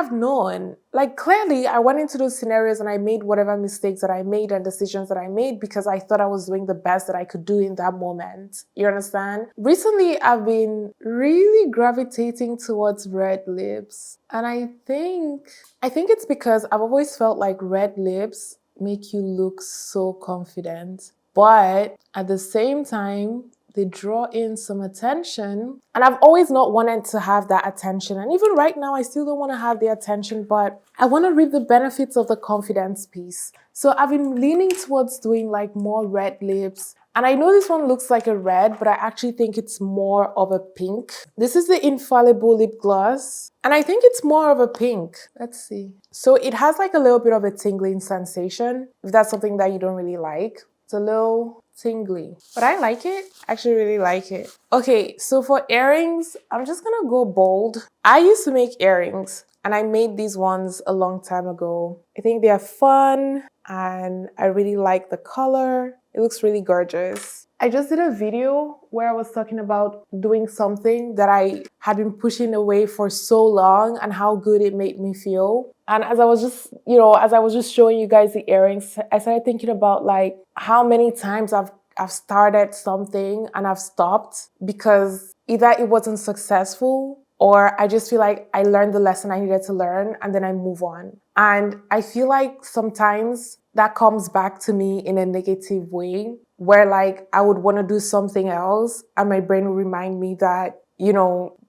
have known? Like, clearly, I went into those scenarios and I made whatever mistakes that I made and decisions that I made because I thought I was doing the best that I could do in that moment. You understand? Recently, I've been really gravitating towards red lips. And I think it's because I've always felt like red lips make you look so confident. But at the same time, they draw in some attention. And I've always not wanted to have that attention. And even right now, I still don't want to have the attention, but I want to reap the benefits of the confidence piece. So I've been leaning towards doing like more red lips. And I know this one looks like a red, but I actually think it's more of a pink. This is the Infallible lip gloss. And I think it's more of a pink. Let's see. So it has like a little bit of a tingling sensation, if that's something that you don't really like. It's a little tingly, but I like it. I actually really like it. Okay, so for earrings, I'm just gonna go bold. I used to make earrings and I made these ones a long time ago. I think they are fun and I really like the color. It looks really gorgeous. I just did a video where I was talking about doing something that I had been pushing away for so long and how good it made me feel. And as I was just showing you guys the earrings, I started thinking about like how many times I've started something and I've stopped because either it wasn't successful or I just feel like I learned the lesson I needed to learn and then I move on. And I feel like sometimes that comes back to me in a negative way where like I would want to do something else and my brain will remind me that,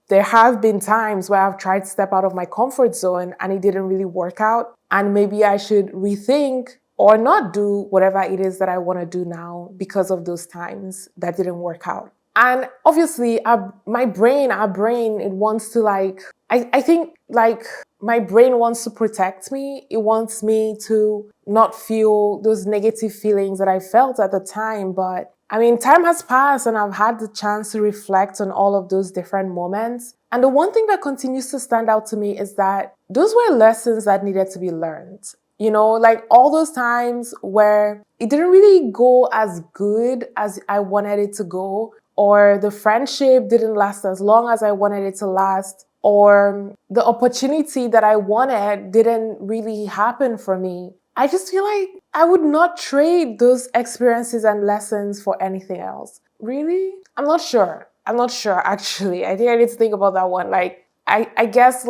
there have been times where I've tried to step out of my comfort zone and it didn't really work out. And maybe I should rethink or not do whatever it is that I want to do now because of those times that didn't work out. And obviously, our brain, it wants to I think like my brain wants to protect me. It wants me to not feel those negative feelings that I felt at the time. But I mean, time has passed and I've had the chance to reflect on all of those different moments. And the one thing that continues to stand out to me is that those were lessons that needed to be learned. Like all those times where it didn't really go as good as I wanted it to go, or the friendship didn't last as long as I wanted it to last, or the opportunity that I wanted didn't really happen for me. I just feel like I would not trade those experiences and lessons for anything else. Really? I'm not sure actually. I think I need to think about that one. Like, I guess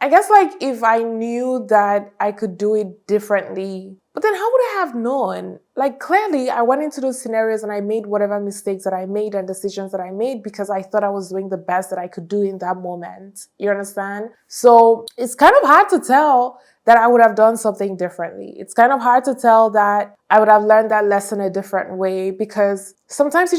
if I knew that I could do it differently, but then how would I have known? Like, clearly I went into those scenarios and I made whatever mistakes that I made and decisions that I made because I thought I was doing the best that I could do in that moment. You understand? So it's kind of hard to tell that I would have done something differently. It's kind of hard to tell that I would have learned that lesson a different way because sometimes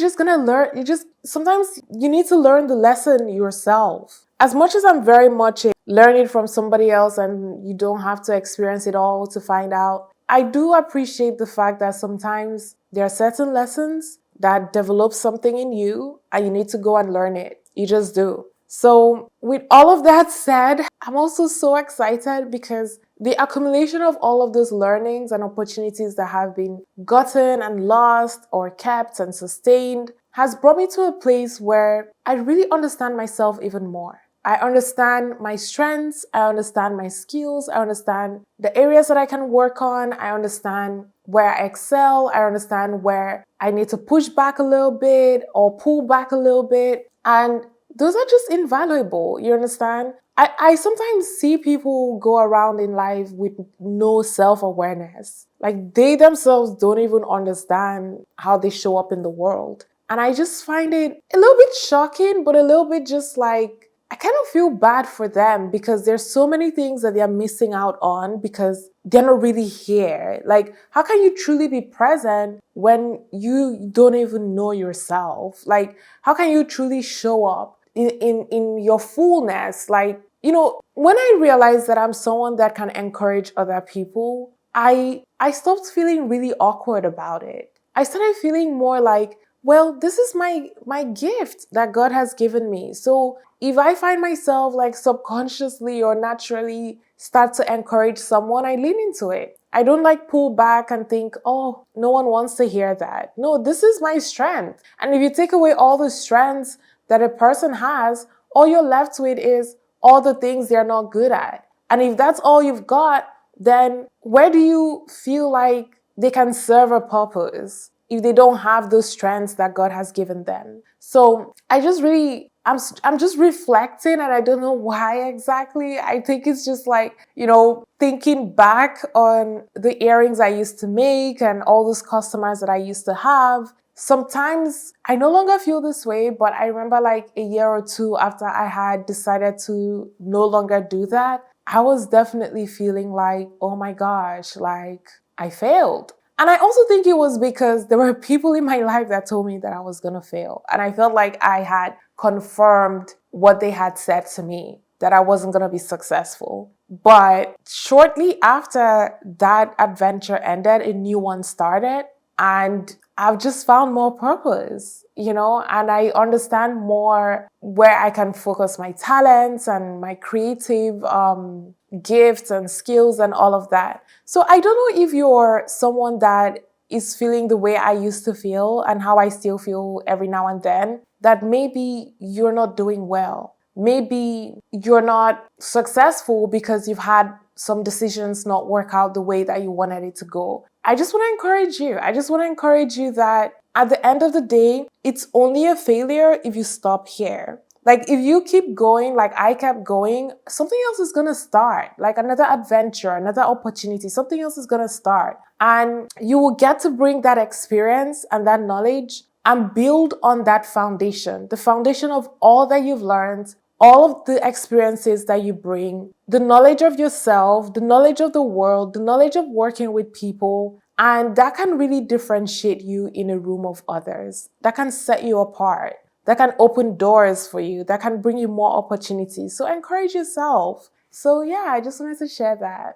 sometimes you need to learn the lesson yourself. As much as I'm very much learning from somebody else and you don't have to experience it all to find out, I do appreciate the fact that sometimes there are certain lessons that develop something in you and you need to go and learn it. You just do. So with all of that said, I'm also so excited because the accumulation of all of those learnings and opportunities that have been gotten and lost or kept and sustained has brought me to a place where I really understand myself even more. I understand my strengths, I understand my skills, I understand the areas that I can work on, I understand where I excel, I understand where I need to push back a little bit or pull back a little bit. And those are just invaluable, you understand? I sometimes see people go around in life with no self-awareness. Like they themselves don't even understand how they show up in the world. And I just find it a little bit shocking, but a little bit just like, I kind of feel bad for them because there's so many things that they're missing out on because they're not really here. Like, how can you truly be present when you don't even know yourself? Like, how can you truly show up in your fullness? Like, when I realized that I'm someone that can encourage other people, I stopped feeling really awkward about it. I started feeling more like, well, this is my gift that God has given me. So if I find myself like subconsciously or naturally start to encourage someone, I lean into it. I don't like pull back and think, oh, no one wants to hear that. No, this is my strength. And if you take away all the strengths that a person has, all you're left with is, all the things they're not good at. And if that's all you've got, then where do you feel like they can serve a purpose if they don't have those strengths that God has given them? So I'm just reflecting, and I don't know why exactly. I think it's just like, thinking back on the earrings I used to make and all those customers that I used to have. Sometimes I no longer feel this way, but I remember like a year or two after I had decided to no longer do that, I was definitely feeling like, oh my gosh, like I failed. And I also think it was because there were people in my life that told me that I was going to fail. And I felt like I had confirmed what they had said to me, that I wasn't going to be successful. But shortly after that adventure ended, a new one started. And I've just found more purpose, and I understand more where I can focus my talents and my creative gifts and skills and all of that. So I don't know if you're someone that is feeling the way I used to feel and how I still feel every now and then, that maybe you're not doing well. Maybe you're not successful because you've had some decisions not work out the way that you wanted it to go. I just want to encourage you. I just want to encourage you that at the end of the day, it's only a failure if you stop here. Like if you keep going, like I kept going, something else is going to start, like another adventure, another opportunity, something else is going to start. And you will get to bring that experience and that knowledge and build on that foundation, the foundation of all that you've learned, all of the experiences that you bring, the knowledge of yourself, the knowledge of the world, the knowledge of working with people. And that can really differentiate you in a room of others. That can set you apart. That can open doors for you. That can bring you more opportunities. So encourage yourself. So yeah, I just wanted to share that.